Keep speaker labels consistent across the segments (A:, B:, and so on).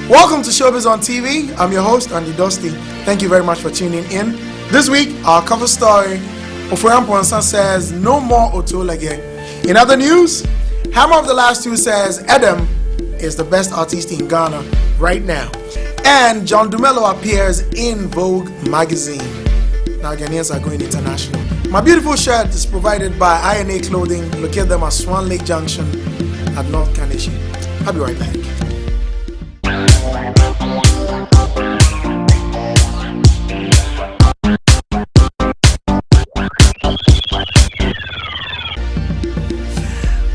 A: Welcome to Showbiz on TV. I'm your host, Andy Dusty. Thank you very much for tuning in. This week, our cover story, Oforian Ponsa says, no more Otolege. In other news, Hammer of the Last Two says, Edem is the best artist in Ghana right now. And John Dumelo appears in Vogue magazine. Now, Ghanaians are going international. My beautiful shirt is provided by INA Clothing. Locate them at Swan Lake Junction at North Kaneshi. I'll be right back.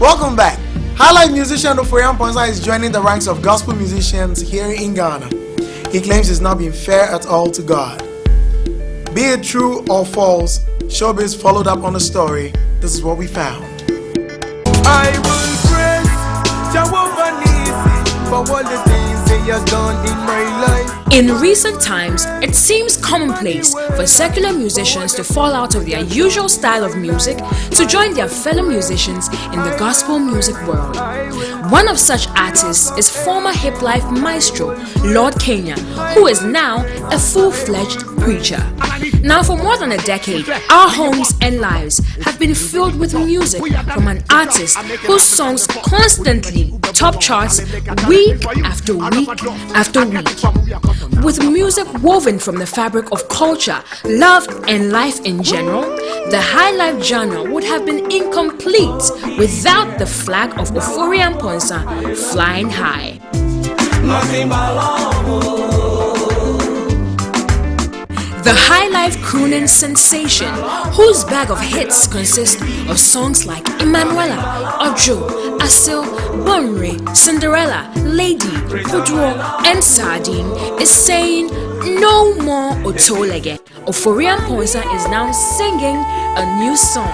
A: Welcome back. Highlight musician Oforian Ponsa is joining the ranks of gospel musicians here in Ghana. He claims he's not been fair at all to God. Be it true or false, Showbiz followed up on the story. This is what we found.
B: I will praise Jehovah Nissi for all the things He has done in my life.
C: In recent times, it seems commonplace for secular musicians to fall out of their usual style of music to join their fellow musicians in the gospel music world. One of such artists is former hip life maestro Lord Kenya, who is now a full-fledged preacher. Now, for more than a decade, our homes and lives have been filled with music from an artist whose songs constantly top charts week after week after week. With music woven from the fabric of culture, love, and life in general, the high life genre would have been incomplete without the flag of Oforian Ponsa flying high. The high life crooning sensation, whose bag of hits consists of songs like Emanuela, Ojo, Asil, Bonre, Cinderella, Lady, Kudwo, and Sardine, is saying no more Otolege. Oforian Ponsa is now singing a new song,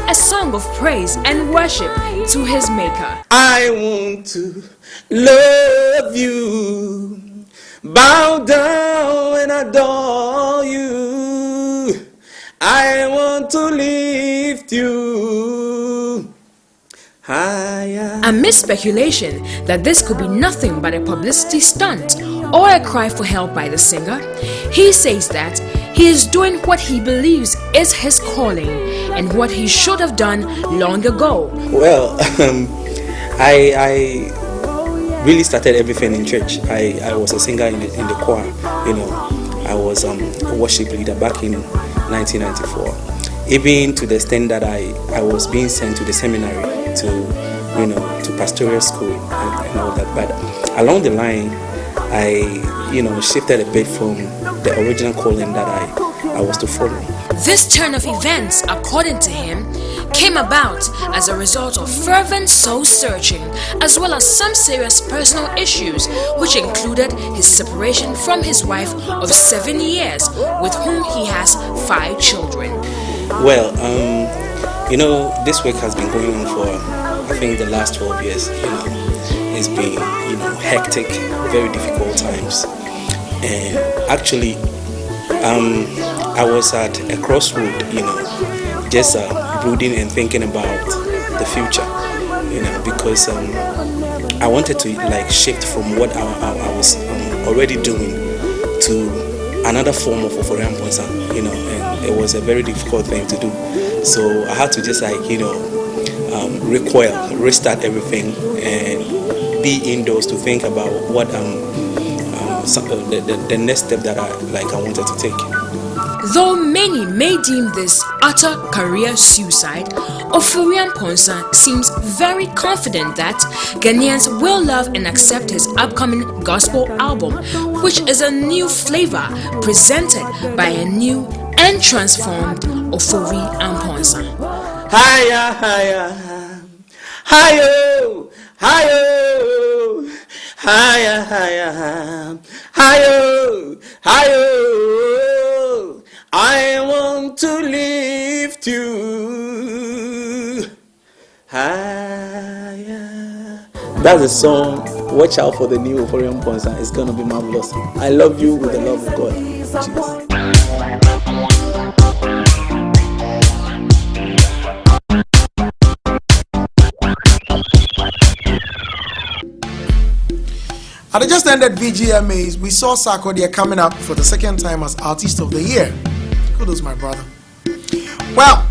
C: a song of praise and worship to his maker.
B: I want to love you, bow down and adore you. I want to lift you higher.
C: Amid speculation that this could be nothing but a publicity stunt or a cry for help by the singer, he says that he is doing what he believes is his calling and what he should have done long ago.
D: Well, I really started everything in church. I was a singer in the choir. I was a worship leader back in 1994. Even to the extent that I was being sent to the seminary to pastoral school and all that. But along the line, I shifted a bit from the original calling that I was to follow.
C: This turn of events, according to him, came about as a result of fervent soul searching, as well as some serious personal issues, which included his separation from his wife of 7 years, with whom he has 5 children.
D: Well, this work has been going on for, I think, the last 12 years. It's been, hectic, very difficult times. And actually, I was at a crossroad, just brooding and thinking about the future, because I wanted to shift from what I was already doing to another form of Oforian Ponsa, and it was a very difficult thing to do. So I had to just recoil, restart everything, and be indoors to think about what the next step that I wanted to take.
C: Though many may deem this utter career suicide, Oforian Ponsa seems very confident that Ghanaians will love and accept his upcoming gospel album, which is a new flavor presented by a new and transformed Oforian Ponsa.
B: Higher, higher, higher, higher, higher, higher, higher, higher. I want
D: come to lift you higher. That's a song. Watch out for the new Euphoria concert. It's gonna be marvelous. I love you with the love of God. Cheers.
A: At the just ended VGMAs, we saw Sarkodie coming up for the second time as Artist of the Year. Kudos, my brother. Well,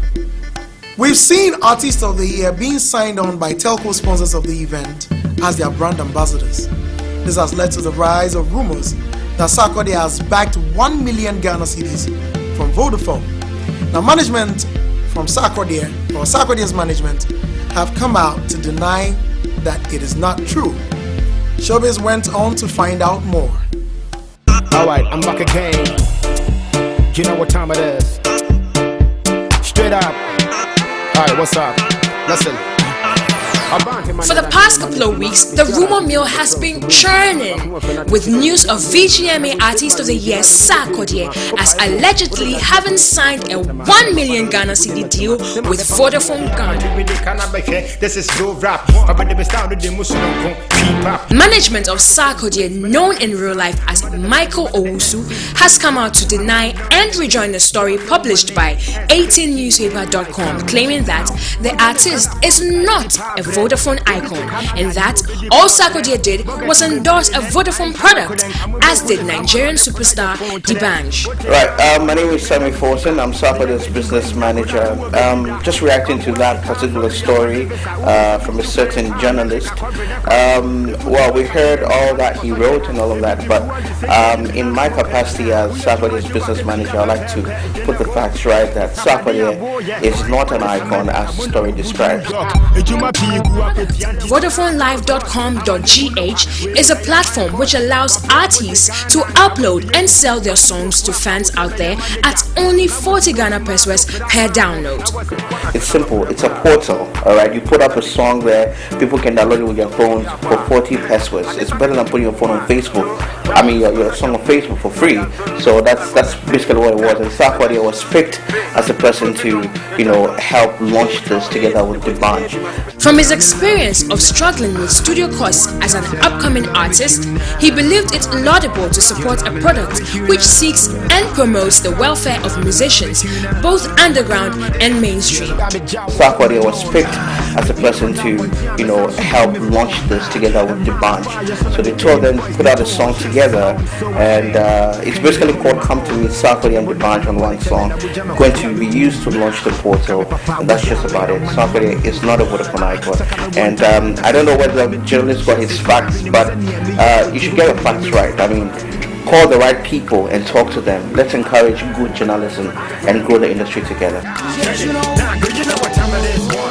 A: we've seen Artist of the Year being signed on by telco sponsors of the event as their brand ambassadors. This has led to the rise of rumors that Sarkodie has backed 1 million Ghana cedis from Vodafone. Now, management from Sarkodie, or Sarkodie's management, have come out to deny that it is not true. Showbiz went on to find out more.
B: Alright, I'm back again. You know what time it is. Straight up. Alright, what's up? Listen.
C: For the past couple of weeks, the rumor mill has been churning with news of VGMA Artist of the Year Sarkodie as allegedly having signed a 1 million Ghana cedi deal with Vodafone Ghana. Management of Sarkodie, known in real life as Michael Owusu, has come out to deny and rejoin the story published by 18newspaper.com, claiming that the artist is not a Vodafone icon and that all Sarkodie did was endorse a Vodafone product, as did Nigerian superstar D'banj.
E: Right, my name is Sammy Forson. I'm Sarkodie's business manager. Just reacting to that particular story from a certain journalist. Well, we heard all that he wrote and all of that, but in my capacity as Sarkodie's business manager, I'd like to put the facts right that Sarkodie is not an icon as the story describes.
C: VodafoneLive.com.gh is a platform which allows artists to upload and sell their songs to fans out there at only 40 Ghana pesos per download.
E: It's simple. It's a portal. Alright, you put up a song there, people can download it with their phones for 40 pesos. It's better than putting your phone on Facebook. I mean, your song on Facebook for free. So that's basically what it was. And Sarkodie was picked as a person to, help launch this together with D'banj.
C: From his experience of struggling with studio costs as an upcoming artist, he believed it laudable to support a product which seeks and promotes the welfare of musicians, both underground and mainstream.
E: Sarkodie was picked as a person to, help launch this together with D'banj. So the two of them put out a song together, and it's basically called "Come to Me," Sarkodie and D'banj on one song, going to be used to launch the portal, and that's just about it. Sarkodie is not a Vodafone icon, and I don't know whether the journalist got his facts, but you should get the facts right. I mean, call the right people and talk to them. Let's encourage good journalism and grow the industry together.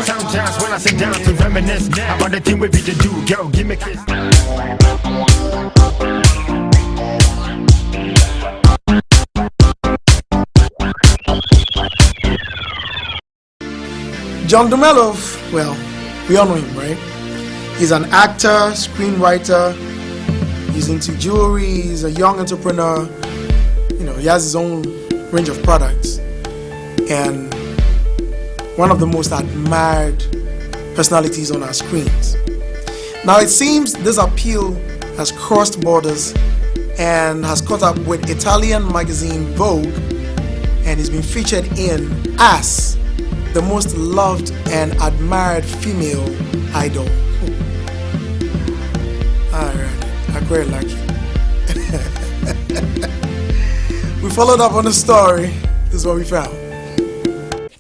B: Sometimes when I sit down to reminisce about the thing we be to do, girl, give me a kiss.
A: John Dumelo, well, we all know him, right? He's an actor, screenwriter, he's into jewelry, he's a young entrepreneur, he has his own range of products, and one of the most admired personalities on our screens. Now it seems this appeal has crossed borders and has caught up with Italian magazine Vogue, and he's been featured in as the most loved and admired female idol. Alright, I'm very lucky. We followed up on the story. This is what we found.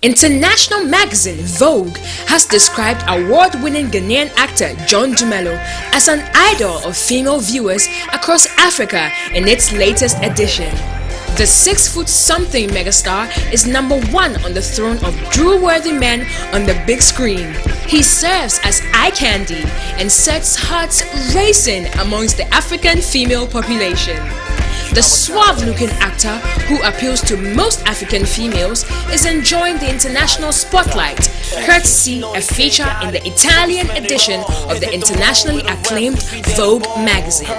C: International magazine Vogue has described award-winning Ghanaian actor John Dumelo as an idol of female viewers across Africa in its latest edition. The 6-foot-something megastar is #1 on the throne of drool-worthy men on the big screen. He serves as eye candy and sets hearts racing amongst the African female population. The suave-looking actor, who appeals to most African females, is enjoying the international spotlight, courtesy a feature in the Italian edition of the internationally acclaimed Vogue magazine.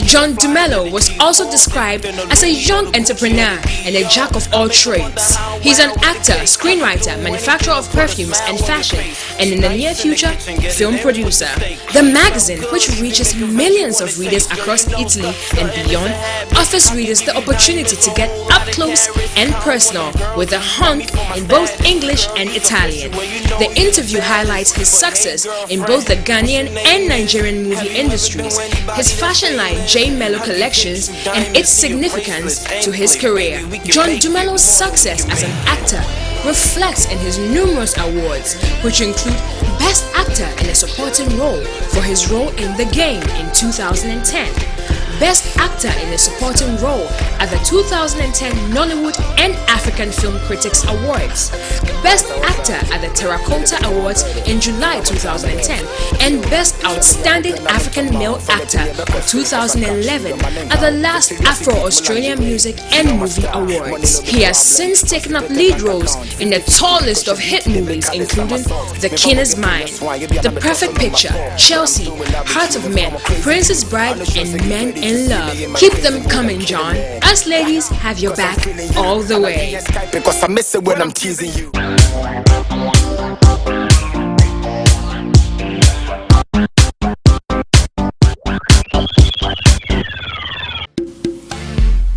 C: John Dumelo was also described as a young entrepreneur and a jack of all trades. He's an actor, screenwriter, manufacturer of perfumes and fashion, and in the near future, film producer. The magazine, which reaches millions of readers across Italy and beyond, offers readers the opportunity to get up close and personal with the hunk in both English and Italian. The interview highlights his success in both the Ghanaian and Nigerian movie industries, his fashion line J Mello Collections, and its significance to his career. John Dumelo's success as an actor reflects in his numerous awards, which include Best Actor in a Supporting Role for his role in The Game in 2010, Best Actor in a Supporting Role at the 2010 Nollywood and African Film Critics Awards, Best Actor at the Terracotta Awards in July 2010, and Best Outstanding African Male Actor for 2011 at the last Afro-Australian Music and Movie Awards. He has since taken up lead roles in the tall list of hit movies including The King is Mine, The Perfect Picture, Chelsea, Heart of Men, Princess Bride, and Men in Love. Keep them coming, John. Us ladies have your back all the way.
B: Because I miss it when I'm teasing you.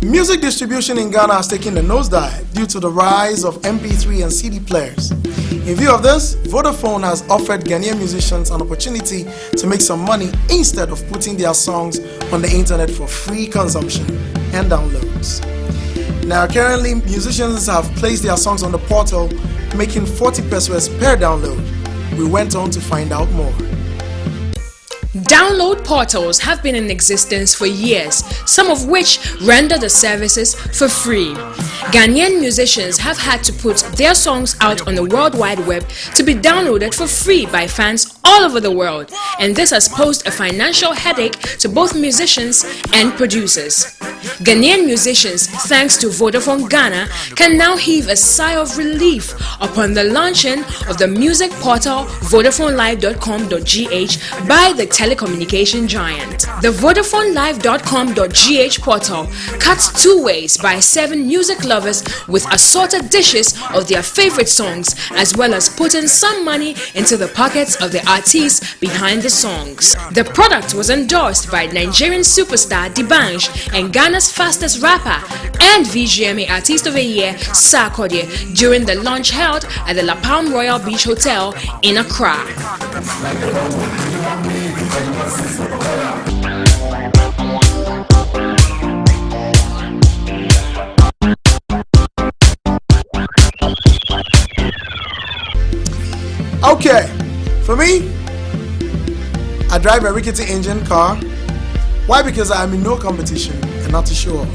A: Music distribution in Ghana has taken a nosedive due to the rise of MP3 and CD players. In view of this, Vodafone has offered Ghanaian musicians an opportunity to make some money instead of putting their songs on the internet for free consumption and downloads. Now, currently, musicians have placed their songs on the portal, making 40 pesos per download. We went on to find out more.
C: Download portals have been in existence for years, some of which render the services for free. Ghanaian musicians have had to put their songs out on the World Wide Web to be downloaded for free by fans all over the world, and this has posed a financial headache to both musicians and producers. Ghanaian musicians, thanks to Vodafone Ghana, can now heave a sigh of relief upon the launching of the music portal VodafoneLive.com.gh by the telecommunication giant. The VodafoneLive.com.gh portal cuts two ways by serving music lovers with assorted dishes of their favorite songs, as well as putting some money into the pockets of the artists behind the songs. The product was endorsed by Nigerian superstar D'banj and Ghana's fastest rapper and VGMA Artist of the Year Sarkodie during the launch held at the La Palm Royal Beach Hotel in Accra.
A: Okay, for me, I drive a rickety engine car. Why? Because I am in no competition and not to show off.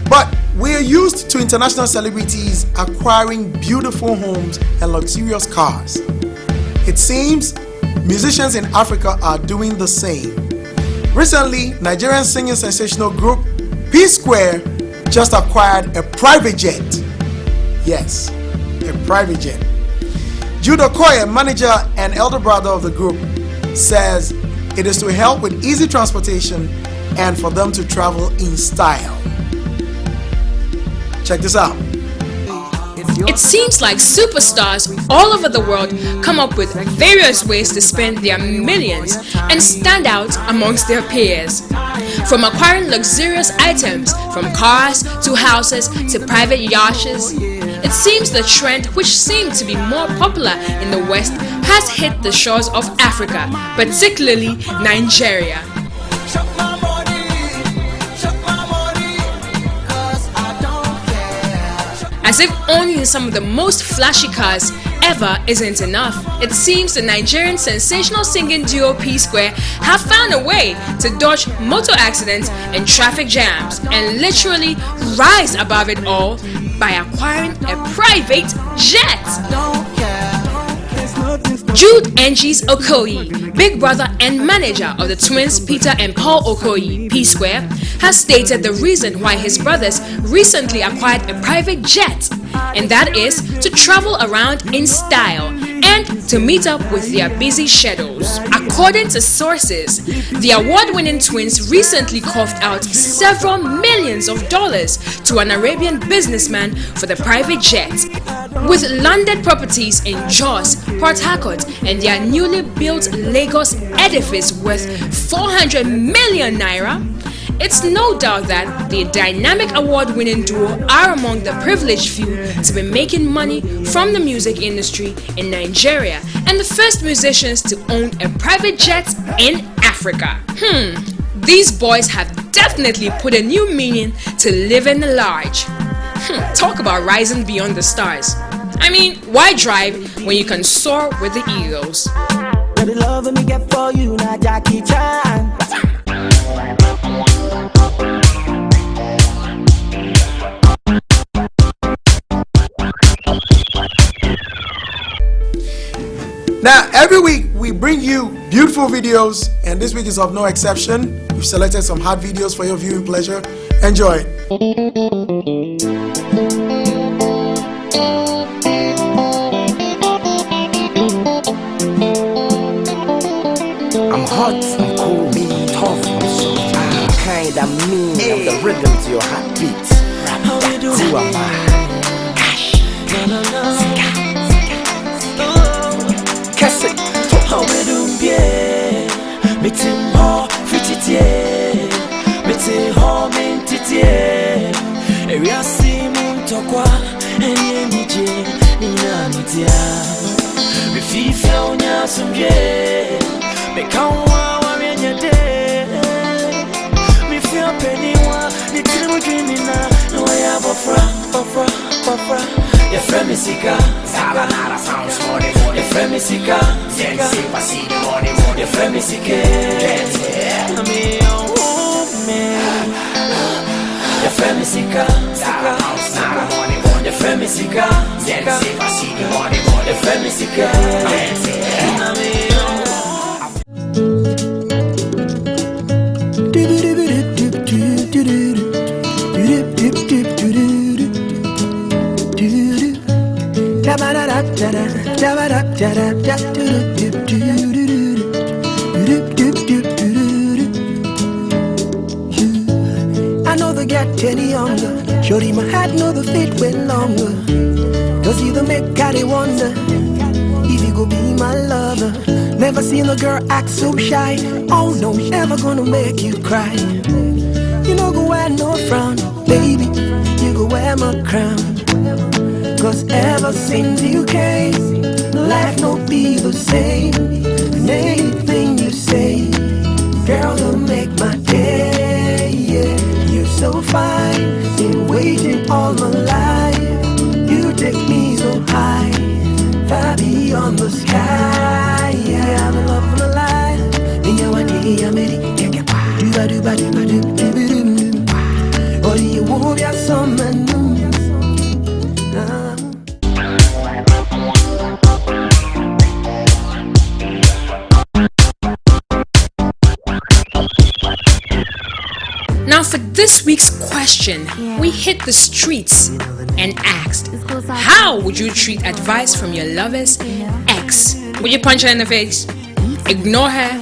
A: But we are used to international celebrities acquiring beautiful homes and luxurious cars. It seems musicians in Africa are doing the same. Recently, Nigerian singing sensational group P Square just acquired a private jet. Yes, a private jet. Jude Okoye, manager and elder brother of the group, says it is to help with easy transportation and for them to travel in style. Check this out.
C: It seems like superstars all over the world come up with various ways to spend their millions and stand out amongst their peers. From acquiring luxurious items, from cars to houses to private yachts, it seems the trend, which seemed to be more popular in the West, has hit the shores of Africa, particularly Nigeria. As if owning some of the most flashy cars ever isn't enough, it seems the Nigerian sensational singing duo P Square have found a way to dodge motor accidents and traffic jams and literally rise above it all by acquiring a private jet. Jude Ngis Okoye, big brother and manager of the twins Peter and Paul Okoye, P Square, has stated the reason why his brothers recently acquired a private jet, and that is to travel around in style and to meet up with their busy schedules. According to sources, the award-winning twins recently coughed out several millions of dollars to an Arabian businessman for the private jet. With landed properties in Jos, Port Harcourt, and their newly built Lagos edifice worth 400 million naira, it's no doubt that the dynamic award-winning duo are among the privileged few to be making money from the music industry in Nigeria and the first musicians to own a private jet in Africa. These boys have definitely put a new meaning to living large. Talk about rising beyond the stars. I mean, why drive when you can soar with the eagles?
F: The love me get for you, not Jackie Chan.
A: Now, every week we bring you beautiful videos, and this week is of no exception. We've selected some hot videos for your viewing pleasure. Enjoy.
B: I'm hot, I'm cold, tough, I'm soft. I'm kinda mean, I'm the rhythm to your heartbeat. Who am I? Kiss it.
F: How we do bien? Meeting ho, fititier. Meeting ho, mentitier. Area simun tokwa, enye nije, nina nitia. Me fifia onya sumbie. Me kawa wa menye de. Me fia peniwa, ni tinu jinina. No ya bofra. Your friend me sika, Sabanara sounds money. Your friend me sika, Zensipa see the money. Your friend me sika, me oh man. Your friend me sika, your friend me sika, Zensipa see the money. Your friend me sika, me I know the get any younger. Shorty my hat know the fit went longer. Does either make Caddy wonder if you go be my lover. Never seen a girl act so shy. Oh no, ever gonna make you cry. You know go wear no frown, baby. You go wear my crown. Cause ever since you came, life no be the same. And anything you say, girl, you make my day. Yeah, you're so fine. Been waiting all my life. You take me so high, far beyond the sky. Yeah, I'm in love with a life. In your one day, I'm ready. Or you move your summer noon.
C: Now for this week's question, we hit the streets and asked, how would you treat advice from your lover's ex? Would you punch her in the face, ignore her,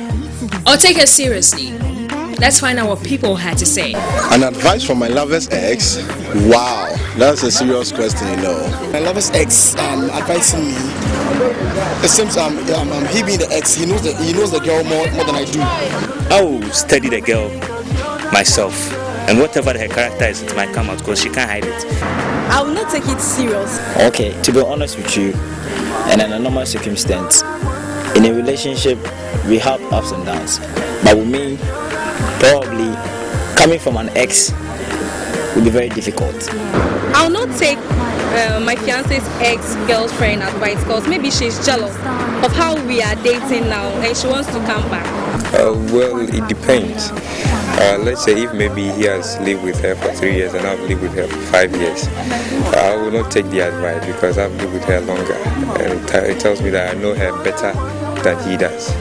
C: or take her seriously? Let's find out what people had to say.
G: An advice from my lover's ex? Wow, that's a serious question, you know.
B: My lover's ex advising me. It seems he being the ex, he knows the girl more than I do.
H: I will study the girl myself, and whatever her character is, it might come out because she can't hide it.
I: I will not take it serious.
J: Okay, to be honest with you, in a normal circumstance, in a relationship, we have ups and downs. But with me, probably coming from an ex will be very difficult.
I: I will not take my fiance's ex-girlfriend advice because maybe she's jealous of how we are dating now and she wants to come back.
K: Well, it depends. Let's say if maybe he has lived with her for 3 years and I've lived with her for 5 years, I will not take the advice because I've lived with her longer, and it tells me that I know her better than he does.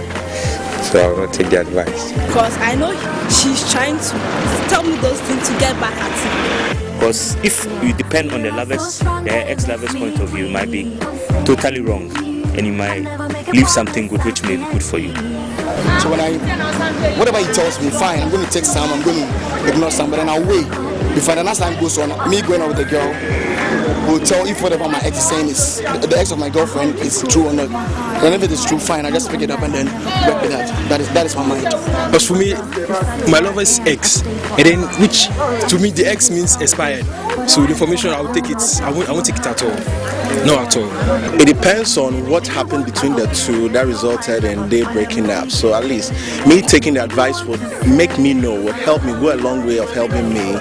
K: So I will not take the advice.
I: Because I know she's trying to tell me those things to get back at him.
H: Because if you depend on the ex-lover's point of view, it might be totally wrong. and you might leave something good which may be good for you.
B: So whatever he tells me, fine, I'm going to take some, I'm going to ignore some, but then I'll wait. Before the next time goes on, me going out with the girl will tell if whatever my ex is saying is, the ex of my girlfriend is true or not. And if it is true, fine, I just pick it up and then work with that. That is my mind.
L: But for me, my lover's ex, and then which to me the ex means expired. So the information I will take it, I won't take it at all. No, at all.
G: It depends on what happened between the two that resulted in they breaking up. So at least me taking the advice would make me know, would help me, go a long way of helping me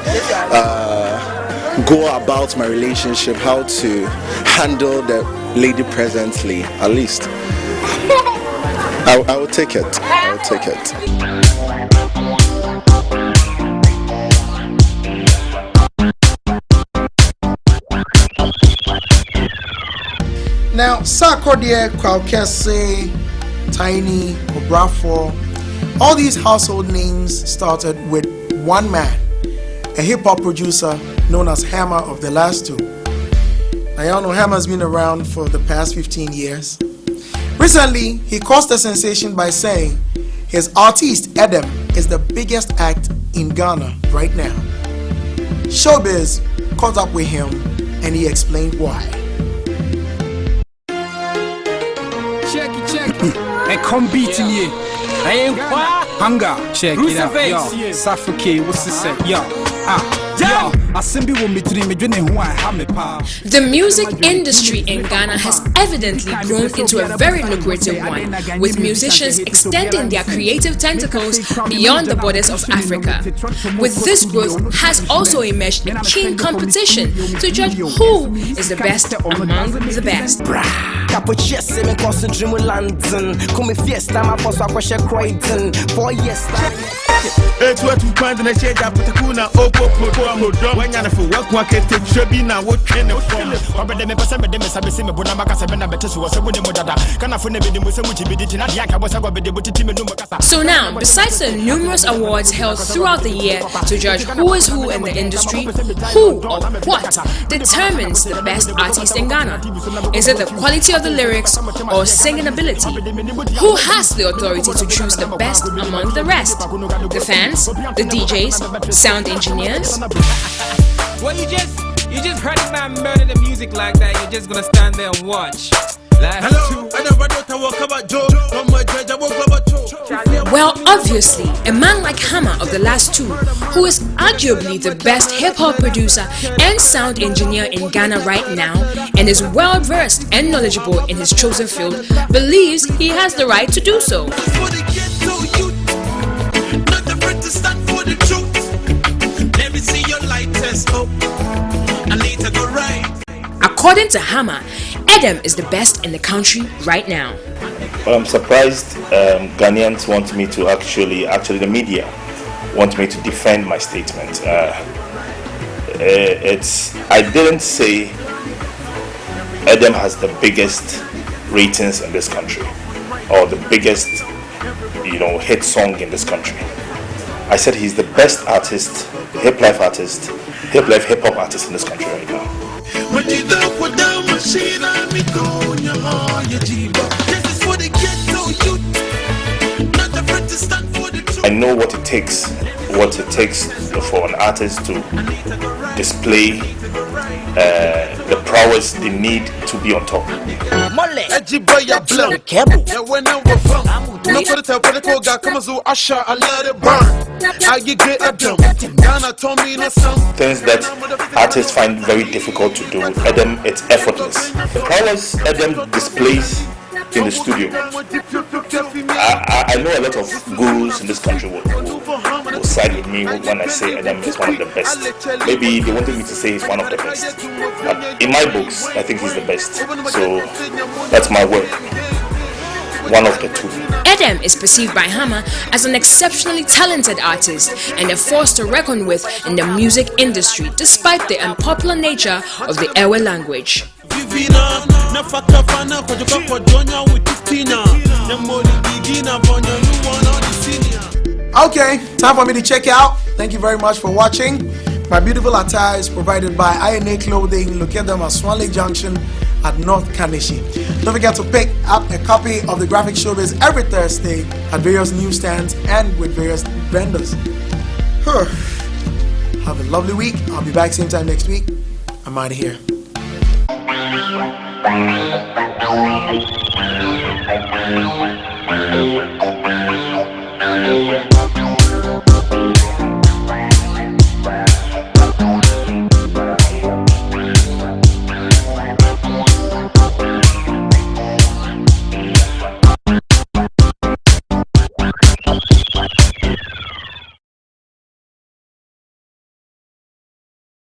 G: go about my relationship, how to handle the lady presently. At least I will take it. I will take it.
A: Now, Sarkodie, Kwalkese, Tiny, Obrafo, all these household names started with one man, a hip-hop producer known as Hammer of the Last Two. Now, y'all know Hammer's been around for the past 15 years. Recently, he caused a sensation by saying his artist, Adam, is the biggest act in Ghana right now. Showbiz caught up with him and he explained why.
M: And come beat me. I ain't hunger. Check it out. Yo, suffocate. What's this say? Yo, yo.
C: The music industry in Ghana has evidently grown into a very lucrative one, with musicians extending their creative tentacles beyond the borders of Africa. With this growth has also emerged a keen competition to judge who is the best among the best. So now, besides the numerous awards held throughout the year to judge who is who in the industry, who or what determines the best artist in Ghana? Is it the quality of the lyrics or singing ability? Who has the authority to choose the best among the rest? The fans? The DJs? Sound engineers?
N: Well, you just heard a man murder the music like that. You're just gonna stand there and watch.
C: Well, obviously, a man like Hammer of the Last Two, who is arguably the best hip-hop producer and sound engineer in Ghana right now, and is well-versed and knowledgeable in his chosen field, believes he has the right to do so. According to Hammer, Adam is the best in the country right now.
H: Well, I'm surprised Ghanaians want me to actually the media want me to defend my statement. I didn't say Adam has the biggest ratings in this country or the biggest, hit song in this country. I said he's the best artist, hip hop artist in this country right now. I know what it takes for an artist to display the prowess they need to be on top. Things that artists find very difficult to do. Adam, it's effortless. The prowess Adam displays in the studio. I know a lot of gurus in this country will side with me when I say Adam is one of the best. Maybe they wanted me to say he's one of the best. But in my books, I think he's the best. So that's my word. One of the two.
C: Adam is perceived by Hammer as an exceptionally talented artist and a force to reckon with in the music industry, despite the unpopular nature of the Ewe language.
A: Okay, time for me to check out. Thank you very much for watching. My beautiful attire is provided by INA Clothing. Locate them at Swan Lake Junction at North Kanishi. Don't forget to pick up a copy of the graphic Showbiz every Thursday at various newsstands and with various vendors. Have a lovely week. I'll be back same time next week. I'm out of here.
O: We'll be right back.